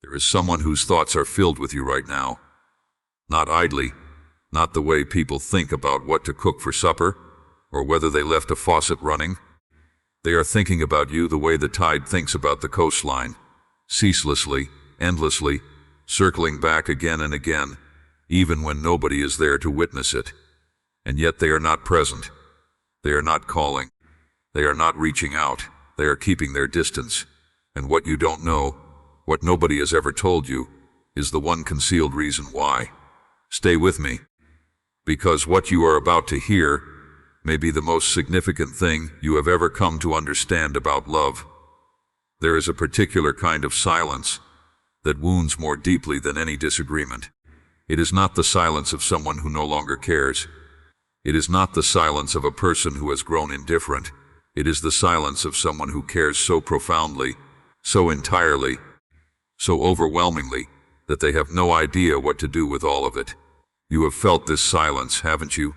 There is someone whose thoughts are filled with you right now. Not idly, not the way people think about what to cook for supper, or whether they left a faucet running. They are thinking about you the way the tide thinks about the coastline, ceaselessly, endlessly, circling back again and again, even when nobody is there to witness it. And yet they are not present. They are not calling. They are not reaching out. They are keeping their distance. And what you don't know, what nobody has ever told you, is the one concealed reason why. Stay with me, because what you are about to hear may be the most significant thing you have ever come to understand about love. There is a particular kind of silence that wounds more deeply than any disagreement. It is not the silence of someone who no longer cares. It is not the silence of a person who has grown indifferent. It is the silence of someone who cares so profoundly, so entirely, so overwhelmingly, that they have no idea what to do with all of it. You have felt this silence, haven't you?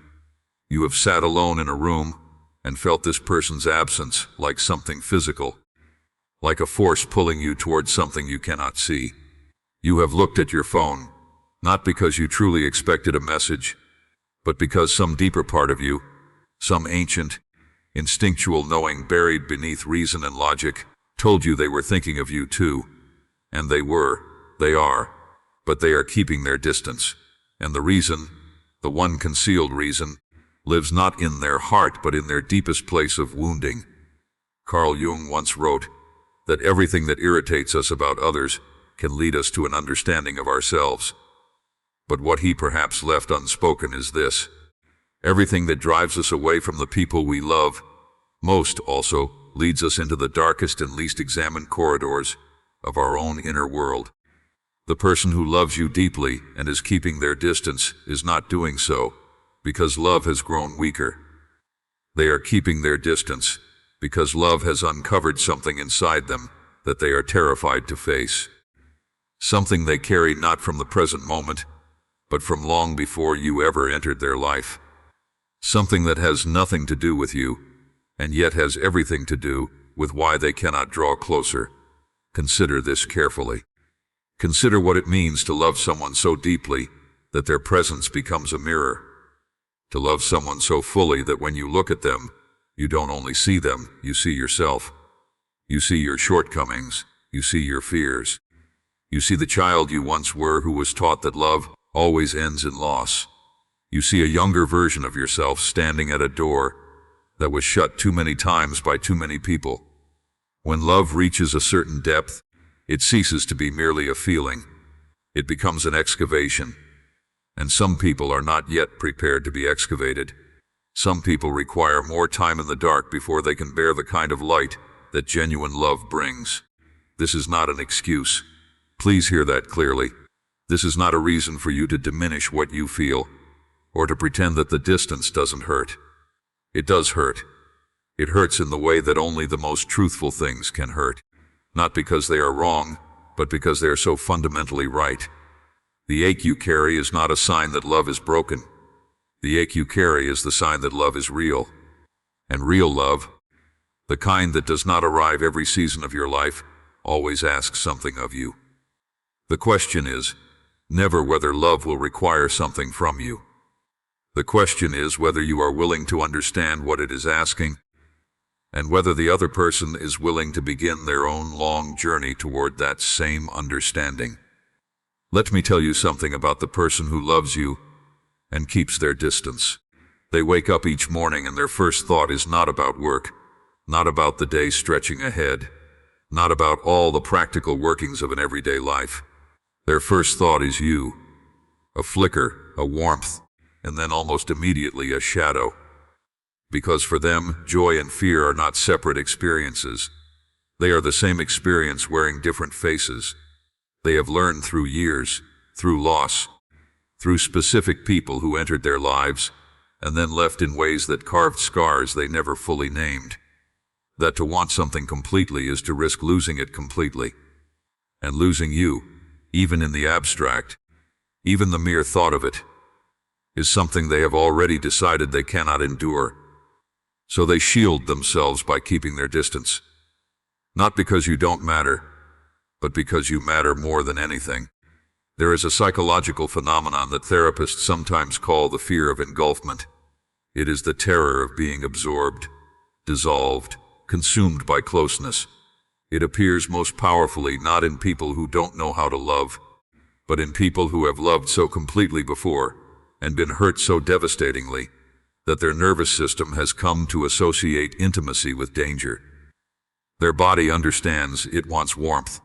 You have sat alone in a room and felt this person's absence like something physical, like a force pulling you towards something you cannot see. You have looked at your phone, not because you truly expected a message, but because some deeper part of you, some ancient, instinctual knowing buried beneath reason and logic, told you they were thinking of you too. And they were, they are, but they are keeping their distance. And the reason, the one concealed reason, lives not in their heart but in their deepest place of wounding. Carl Jung once wrote that everything that irritates us about others can lead us to an understanding of ourselves. But what he perhaps left unspoken is this: everything that drives us away from the people we love most also leads us into the darkest and least examined corridors of our own inner world. The person who loves you deeply and is keeping their distance is not doing so because love has grown weaker. They are keeping their distance because love has uncovered something inside them that they are terrified to face. Something they carry not from the present moment, but from long before you ever entered their life. Something that has nothing to do with you, and yet has everything to do with why they cannot draw closer. Consider this carefully. Consider what it means to love someone so deeply that their presence becomes a mirror. To love someone so fully that when you look at them, you don't only see them, you see yourself. You see your shortcomings, you see your fears. You see the child you once were who was taught that love always ends in loss. You see a younger version of yourself standing at a door that was shut too many times by too many people. When love reaches a certain depth, it ceases to be merely a feeling. It becomes an excavation. And some people are not yet prepared to be excavated. Some people require more time in the dark before they can bear the kind of light that genuine love brings. This is not an excuse. Please hear that clearly. This is not a reason for you to diminish what you feel, or to pretend that the distance doesn't hurt. It does hurt. It hurts in the way that only the most truthful things can hurt. Not because they are wrong, but because they are so fundamentally right. The ache you carry is not a sign that love is broken. The ache you carry is the sign that love is real. And real love, the kind that does not arrive every season of your life, always asks something of you. The question is never whether love will require something from you. The question is whether you are willing to understand what it is asking, and whether the other person is willing to begin their own long journey toward that same understanding. Let me tell you something about the person who loves you and keeps their distance. They wake up each morning and their first thought is not about work, not about the day stretching ahead, not about all the practical workings of an everyday life. Their first thought is you. A flicker, a warmth, and then almost immediately a shadow. Because for them, joy and fear are not separate experiences. They are the same experience wearing different faces. They have learned through years, through loss, through specific people who entered their lives and then left in ways that carved scars they never fully named. That to want something completely is to risk losing it completely. And losing you, even in the abstract, even the mere thought of it, is something they have already decided they cannot endure. So they shield themselves by keeping their distance. Not because you don't matter, but because you matter more than anything. There is a psychological phenomenon that therapists sometimes call the fear of engulfment. It is the terror of being absorbed, dissolved, consumed by closeness. It appears most powerfully not in people who don't know how to love, but in people who have loved so completely before and been hurt so devastatingly that their nervous system has come to associate intimacy with danger. Their body understands it wants warmth,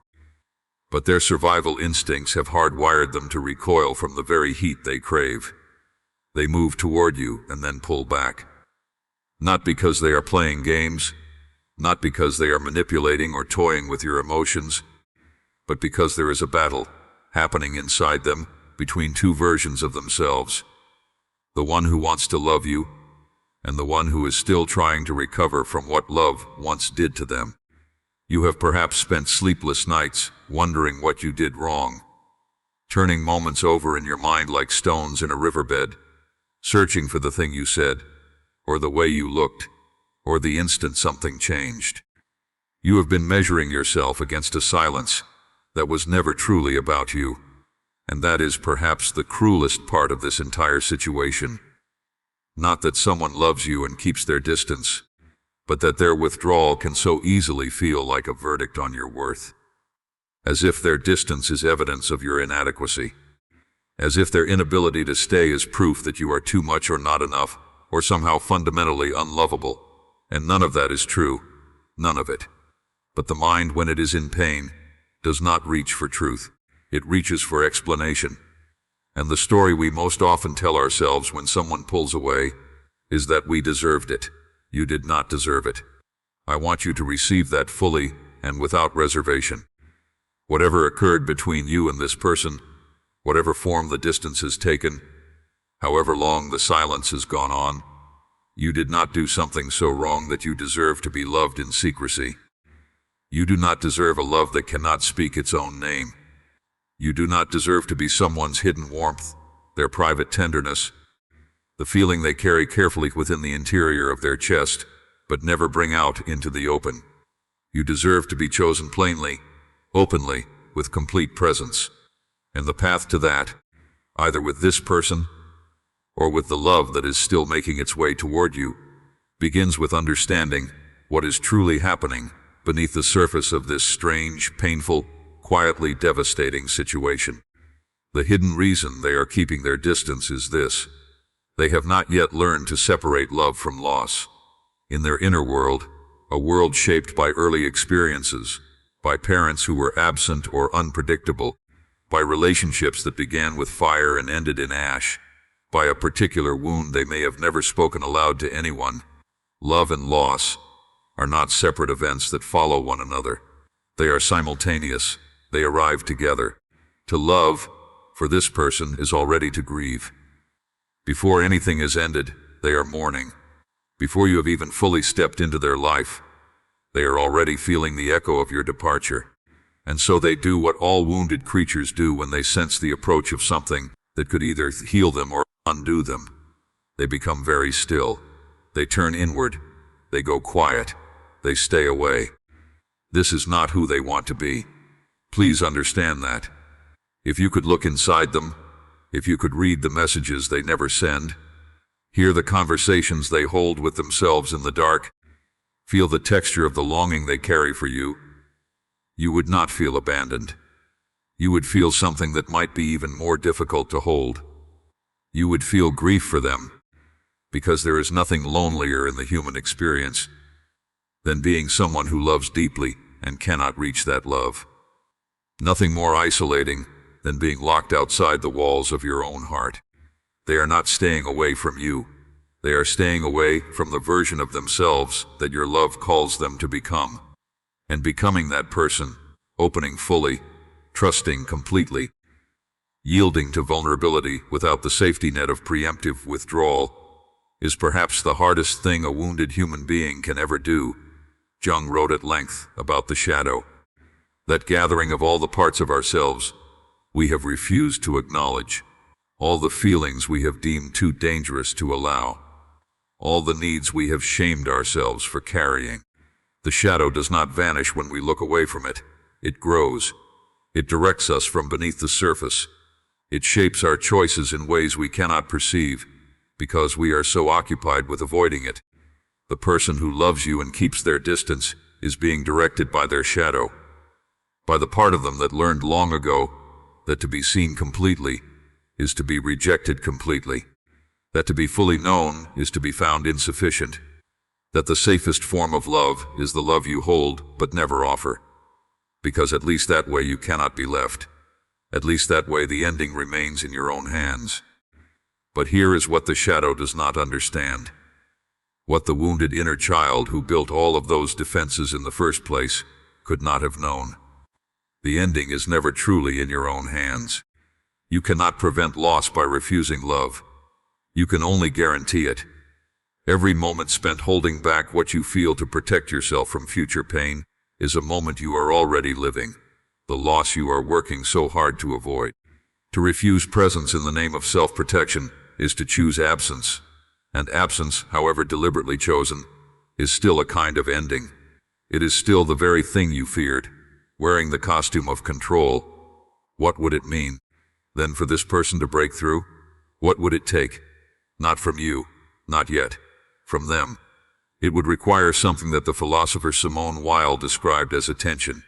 but their survival instincts have hardwired them to recoil from the very heat they crave. They move toward you and then pull back. Not because they are playing games, not because they are manipulating or toying with your emotions, but because there is a battle happening inside them between two versions of themselves. The one who wants to love you, and the one who is still trying to recover from what love once did to them. You have perhaps spent sleepless nights wondering what you did wrong, turning moments over in your mind like stones in a riverbed, searching for the thing you said, or the way you looked, or the instant something changed. You have been measuring yourself against a silence that was never truly about you, and that is perhaps the cruelest part of this entire situation. Not that someone loves you and keeps their distance, but that their withdrawal can so easily feel like a verdict on your worth. As if their distance is evidence of your inadequacy. As if their inability to stay is proof that you are too much or not enough, or somehow fundamentally unlovable. And none of that is true. None of it. But the mind, when it is in pain, does not reach for truth. It reaches for explanation. And the story we most often tell ourselves when someone pulls away is that we deserved it. You did not deserve it. I want you to receive that fully and without reservation. Whatever occurred between you and this person, whatever form the distance has taken, however long the silence has gone on, you did not do something so wrong that you deserve to be loved in secrecy. You do not deserve a love that cannot speak its own name. You do not deserve to be someone's hidden warmth, their private tenderness, the feeling they carry carefully within the interior of their chest, but never bring out into the open. You deserve to be chosen plainly, openly, with complete presence. And the path to that, either with this person, or with the love that is still making its way toward you, begins with understanding what is truly happening beneath the surface of this strange, painful, quietly devastating situation. The hidden reason they are keeping their distance is this: they have not yet learned to separate love from loss. In their inner world, a world shaped by early experiences, by parents who were absent or unpredictable, by relationships that began with fire and ended in ash, by a particular wound they may have never spoken aloud to anyone, love and loss are not separate events that follow one another. They are simultaneous. They arrive together. To love, for this person, is already to grieve. Before anything is ended, they are mourning. Before you have even fully stepped into their life, they are already feeling the echo of your departure. And so they do what all wounded creatures do when they sense the approach of something that could either heal them or undo them. They become very still. They turn inward. They go quiet. They stay away. This is not who they want to be. Please understand that. If you could look inside them, if you could read the messages they never send, hear the conversations they hold with themselves in the dark, feel the texture of the longing they carry for you, you would not feel abandoned. You would feel something that might be even more difficult to hold. You would feel grief for them, because there is nothing lonelier in the human experience than being someone who loves deeply and cannot reach that love. Nothing more isolating than being locked outside the walls of your own heart. They are not staying away from you. They are staying away from the version of themselves that your love calls them to become. And becoming that person, opening fully, trusting completely, yielding to vulnerability without the safety net of preemptive withdrawal, is perhaps the hardest thing a wounded human being can ever do. Jung wrote at length about the shadow, that gathering of all the parts of ourselves we have refused to acknowledge, all the feelings we have deemed too dangerous to allow, all the needs we have shamed ourselves for carrying. The shadow does not vanish when we look away from it. It grows. It directs us from beneath the surface. It shapes our choices in ways we cannot perceive, because we are so occupied with avoiding it. The person who loves you and keeps their distance is being directed by their shadow, by the part of them that learned long ago that to be seen completely is to be rejected completely, that to be fully known is to be found insufficient, that the safest form of love is the love you hold but never offer, because at least that way you cannot be left. At least that way the ending remains in your own hands. But here is what the shadow does not understand, what the wounded inner child who built all of those defenses in the first place could not have known. The ending is never truly in your own hands. You cannot prevent loss by refusing love. You can only guarantee it. Every moment spent holding back what you feel to protect yourself from future pain is a moment you are already living, the loss you are working so hard to avoid. To refuse presence in the name of self-protection is to choose absence, and absence, however deliberately chosen, is still a kind of ending. It is still the very thing you feared, wearing the costume of control. What would it mean, then, for this person to break through? What would it take? Not from you, not yet, from them. It would require something that the philosopher Simone Weil described as attention.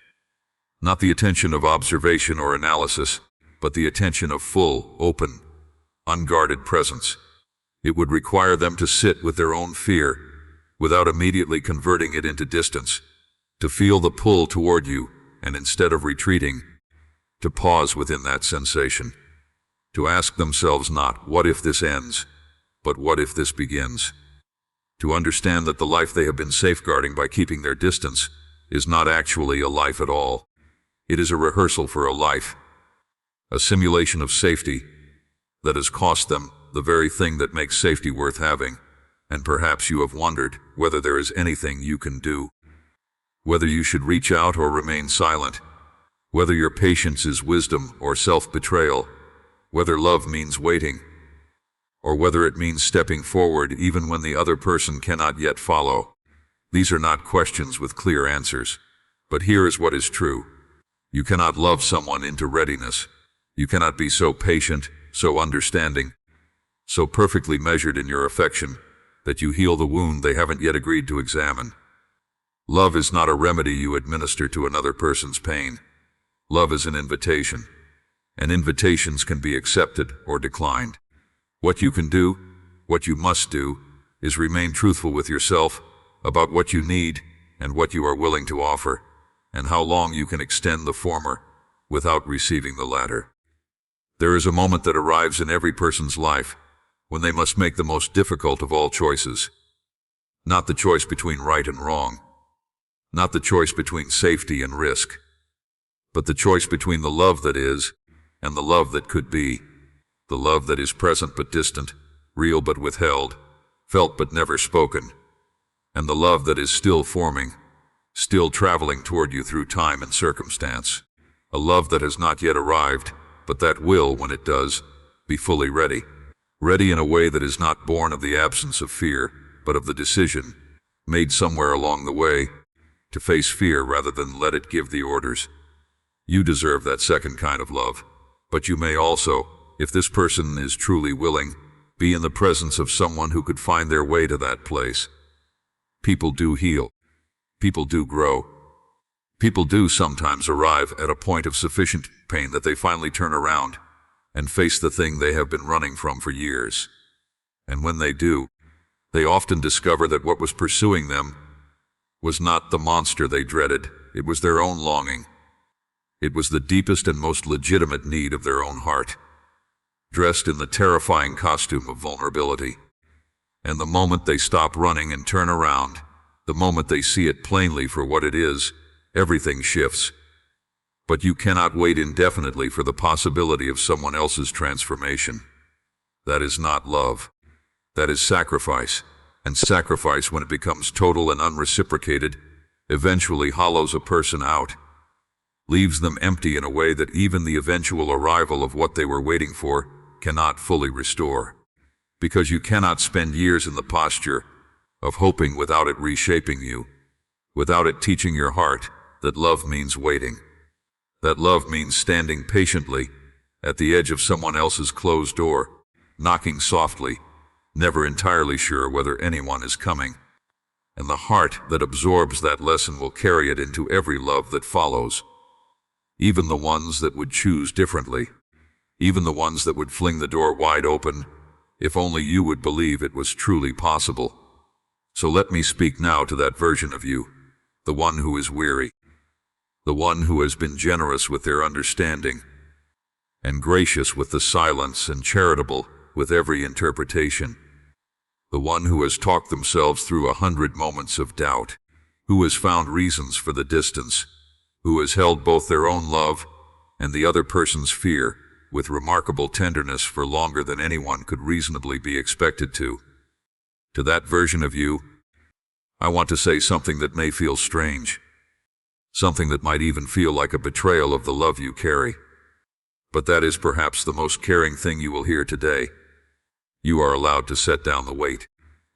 Not the attention of observation or analysis, but the attention of full, open, unguarded presence. It would require them to sit with their own fear, without immediately converting it into distance, to feel the pull toward you, and instead of retreating, to pause within that sensation, to ask themselves not, what if this ends, but what if this begins? To understand that the life they have been safeguarding by keeping their distance is not actually a life at all. It is a rehearsal for a life, a simulation of safety that has cost them the very thing that makes safety worth having. And perhaps you have wondered whether there is anything you can do, whether you should reach out or remain silent, whether your patience is wisdom or self-betrayal, whether love means waiting, or whether it means stepping forward even when the other person cannot yet follow. These are not questions with clear answers, but here is what is true. You cannot love someone into readiness. You cannot be so patient, so understanding, so perfectly measured in your affection that you heal the wound they haven't yet agreed to examine. Love is not a remedy you administer to another person's pain. Love is an invitation, and invitations can be accepted or declined. What you can do, what you must do, is remain truthful with yourself about what you need and what you are willing to offer, and how long you can extend the former without receiving the latter. There is a moment that arrives in every person's life when they must make the most difficult of all choices. Not the choice between right and wrong, not the choice between safety and risk, but the choice between the love that is and the love that could be, the love that is present but distant, real but withheld, felt but never spoken, and the love that is still forming, still traveling toward you through time and circumstance. A love that has not yet arrived, but that will, when it does, be fully ready. Ready in a way that is not born of the absence of fear, but of the decision, made somewhere along the way, to face fear rather than let it give the orders. You deserve that second kind of love, but you may also, if this person is truly willing, be in the presence of someone who could find their way to that place. People do heal. People do grow. People do sometimes arrive at a point of sufficient pain that they finally turn around and face the thing they have been running from for years. And when they do, they often discover that what was pursuing them was not the monster they dreaded. It was their own longing. It was the deepest and most legitimate need of their own heart, dressed in the terrifying costume of vulnerability. And the moment they stop running and turn around, the moment they see it plainly for what it is, everything shifts. But you cannot wait indefinitely for the possibility of someone else's transformation. That is not love. That is sacrifice. And sacrifice, when it becomes total and unreciprocated, eventually hollows a person out, leaves them empty in a way that even the eventual arrival of what they were waiting for cannot fully restore. Because you cannot spend years in the posture of hoping without it reshaping you, without it teaching your heart that love means waiting, That love means standing patiently at the edge of someone else's closed door, knocking softly, never entirely sure whether anyone is coming. And the heart that absorbs that lesson will carry it into every love that follows, even the ones that would choose differently, even the ones that would fling the door wide open, if only you would believe it was truly possible. So let me speak now to that version of you, the one who is weary, the one who has been generous with their understanding, and gracious with the silence and charitable with every interpretation, the one who has talked themselves through 100 moments of doubt, who has found reasons for the distance, who has held both their own love and the other person's fear with remarkable tenderness for longer than anyone could reasonably be expected to. To that version of you, I want to say something that may feel strange, something that might even feel like a betrayal of the love you carry. But that is perhaps the most caring thing you will hear today. You are allowed to set down the weight.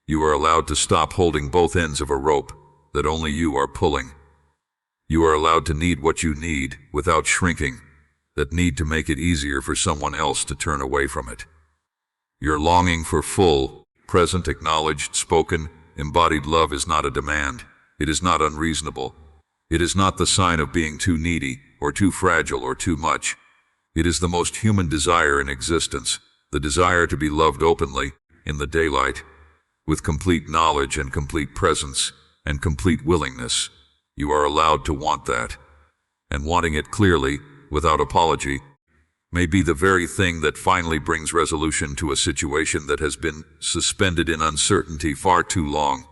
You are allowed to stop holding both ends of a rope that only you are pulling. You are allowed to need what you need without shrinking, that need to make it easier for someone else to turn away from it. Your longing for full, present, acknowledged, spoken, embodied love is not a demand. It is not unreasonable. It is not the sign of being too needy or too fragile or too much. It is the most human desire in existence, the desire to be loved openly, in the daylight, with complete knowledge and complete presence and complete willingness. You are allowed to want that. And wanting it clearly, without apology, may be the very thing that finally brings resolution to a situation that has been suspended in uncertainty far too long.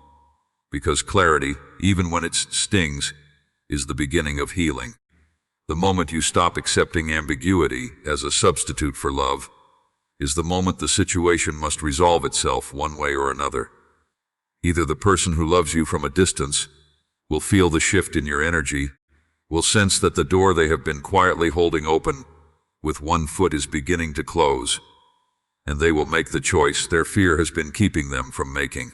Because clarity, even when it stings, is the beginning of healing. The moment you stop accepting ambiguity as a substitute for love is the moment the situation must resolve itself one way or another. Either the person who loves you from a distance will feel the shift in your energy, will sense that the door they have been quietly holding open with one foot is beginning to close, and they will make the choice their fear has been keeping them from making.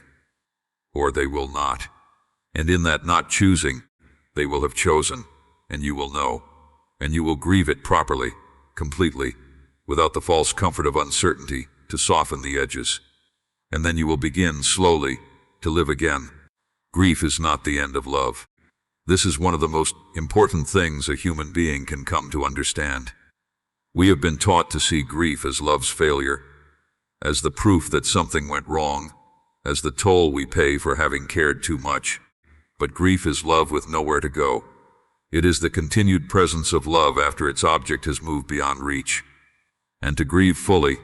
Or they will not. And in that not choosing, they will have chosen, and you will know. And you will grieve it properly, completely, without the false comfort of uncertainty to soften the edges. And then you will begin, slowly, to live again. Grief is not the end of love. This is one of the most important things a human being can come to understand. We have been taught to see grief as love's failure, as the proof that something went wrong, as the toll we pay for having cared too much. But grief is love with nowhere to go. It is the continued presence of love after its object has moved beyond reach. And to grieve fully,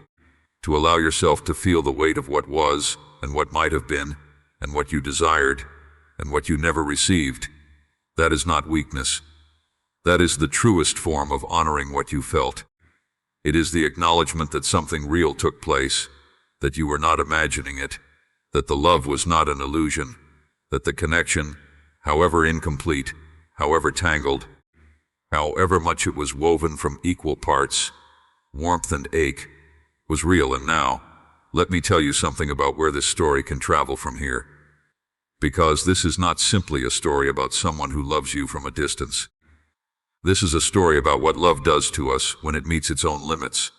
to allow yourself to feel the weight of what was, and what might have been, and what you desired, and what you never received, that is not weakness. That is the truest form of honoring what you felt. It is the acknowledgement that something real took place, that you were not imagining it, that the love was not an illusion, that the connection, however incomplete, however tangled, however much it was woven from equal parts, warmth and ache, was real. And now, let me tell you something about where this story can travel from here. Because this is not simply a story about someone who loves you from a distance. This is a story about what love does to us when it meets its own limits.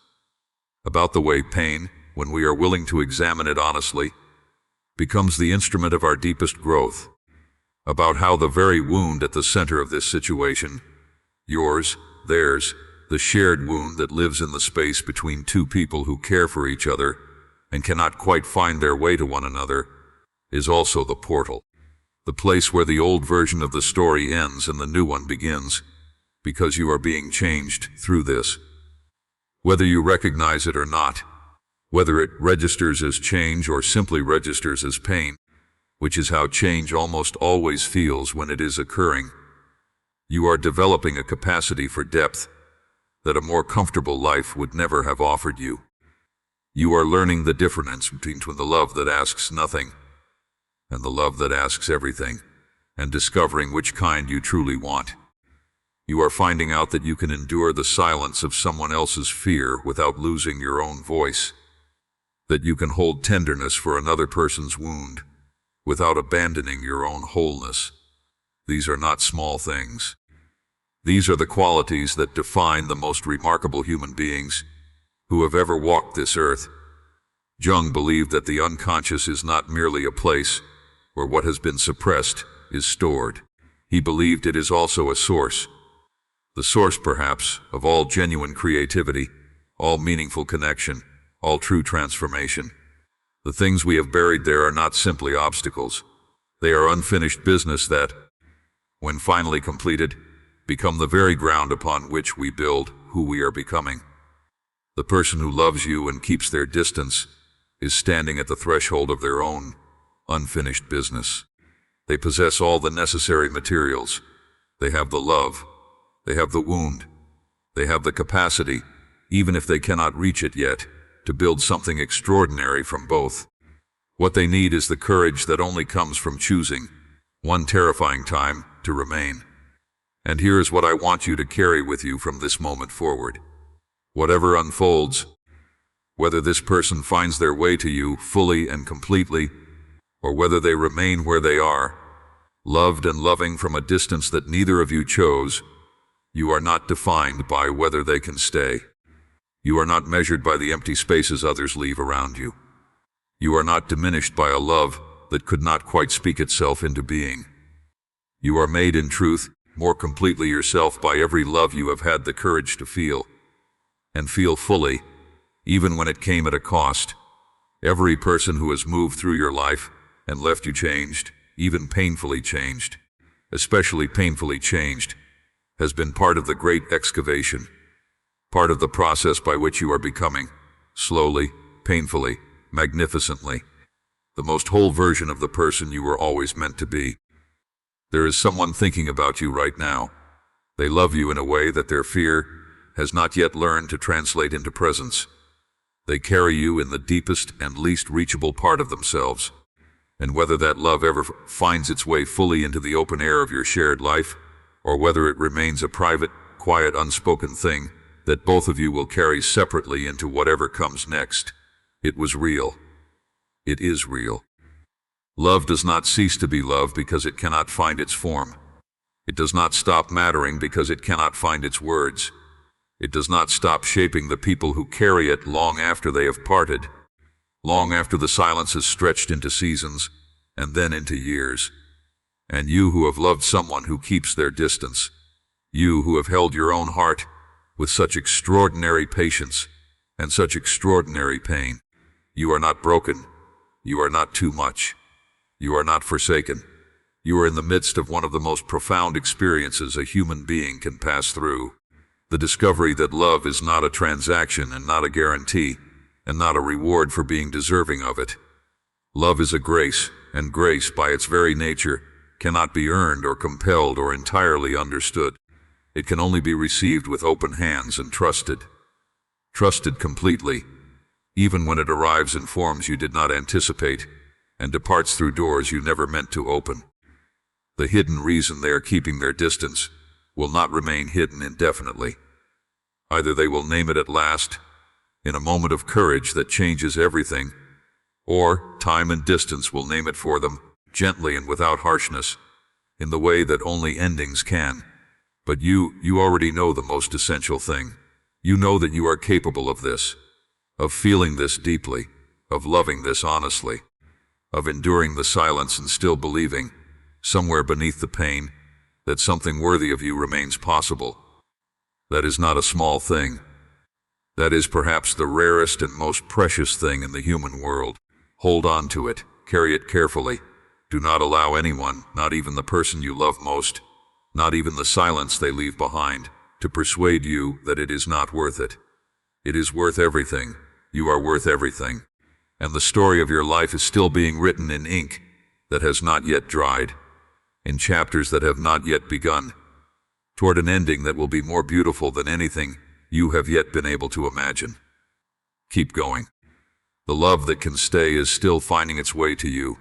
About the way pain, when we are willing to examine it honestly, becomes the instrument of our deepest growth. About how the very wound at the center of this situation, yours, theirs, the shared wound that lives in the space between two people who care for each other and cannot quite find their way to one another, is also the portal. The place where the old version of the story ends and the new one begins, because you are being changed through this. Whether you recognize it or not, whether it registers as change or simply registers as pain, which is how change almost always feels when it is occurring, you are developing a capacity for depth that a more comfortable life would never have offered you. You are learning the difference between the love that asks nothing and the love that asks everything, and discovering which kind you truly want. You are finding out that you can endure the silence of someone else's fear without losing your own voice, that you can hold tenderness for another person's wound without abandoning your own wholeness. These are not small things. These are the qualities that define the most remarkable human beings who have ever walked this earth. Jung believed that the unconscious is not merely a place where what has been suppressed is stored. He believed it is also a source. The source, perhaps, of all genuine creativity, all meaningful connection, all true transformation. The things we have buried there are not simply obstacles. They are unfinished business that, when finally completed, become the very ground upon which we build who we are becoming. The person who loves you and keeps their distance is standing at the threshold of their own unfinished business. They possess all the necessary materials. They have the love. They have the wound. They have the capacity, even if they cannot reach it yet, to build something extraordinary from both. What they need is the courage that only comes from choosing, one terrifying time, to remain. And here is what I want you to carry with you from this moment forward. Whatever unfolds, whether this person finds their way to you fully and completely, or whether they remain where they are, loved and loving from a distance that neither of you chose, you are not defined by whether they can stay. You are not measured by the empty spaces others leave around you. You are not diminished by a love that could not quite speak itself into being. You are made in truth more completely yourself by every love you have had the courage to feel, and feel fully, even when it came at a cost. Every person who has moved through your life and left you changed, even painfully changed, especially painfully changed, has been part of the great excavation, part of the process by which you are becoming, slowly, painfully, magnificently, the most whole version of the person you were always meant to be. There is someone thinking about you right now. They love you in a way that their fear has not yet learned to translate into presence. They carry you in the deepest and least reachable part of themselves. And whether that love ever finds its way fully into the open air of your shared life, or whether it remains a private, quiet, unspoken thing that both of you will carry separately into whatever comes next, it was real. It is real. Love does not cease to be love because it cannot find its form. It does not stop mattering because it cannot find its words. It does not stop shaping the people who carry it long after they have parted, long after the silence has stretched into seasons and then into years. And you who have loved someone who keeps their distance, you who have held your own heart with such extraordinary patience and such extraordinary pain, you are not broken. You are not too much. You are not forsaken. You are in the midst of one of the most profound experiences a human being can pass through. The discovery that love is not a transaction and not a guarantee, and not a reward for being deserving of it. Love is a grace, and grace, by its very nature, cannot be earned or compelled or entirely understood. It can only be received with open hands and trusted. Trusted completely, even when it arrives in forms you did not anticipate, and departs through doors you never meant to open. The hidden reason they are keeping their distance will not remain hidden indefinitely. Either they will name it at last, in a moment of courage that changes everything, or time and distance will name it for them, gently and without harshness, in the way that only endings can. But you already know the most essential thing. You know that you are capable of this, of feeling this deeply, of loving this honestly, of enduring the silence and still believing, somewhere beneath the pain, that something worthy of you remains possible. That is not a small thing. That is perhaps the rarest and most precious thing in the human world. Hold on to it, carry it carefully. Do not allow anyone, not even the person you love most, not even the silence they leave behind, to persuade you that it is not worth it. It is worth everything. You are worth everything. And the story of your life is still being written in ink that has not yet dried, in chapters that have not yet begun, toward an ending that will be more beautiful than anything you have yet been able to imagine. Keep going. The love that can stay is still finding its way to you.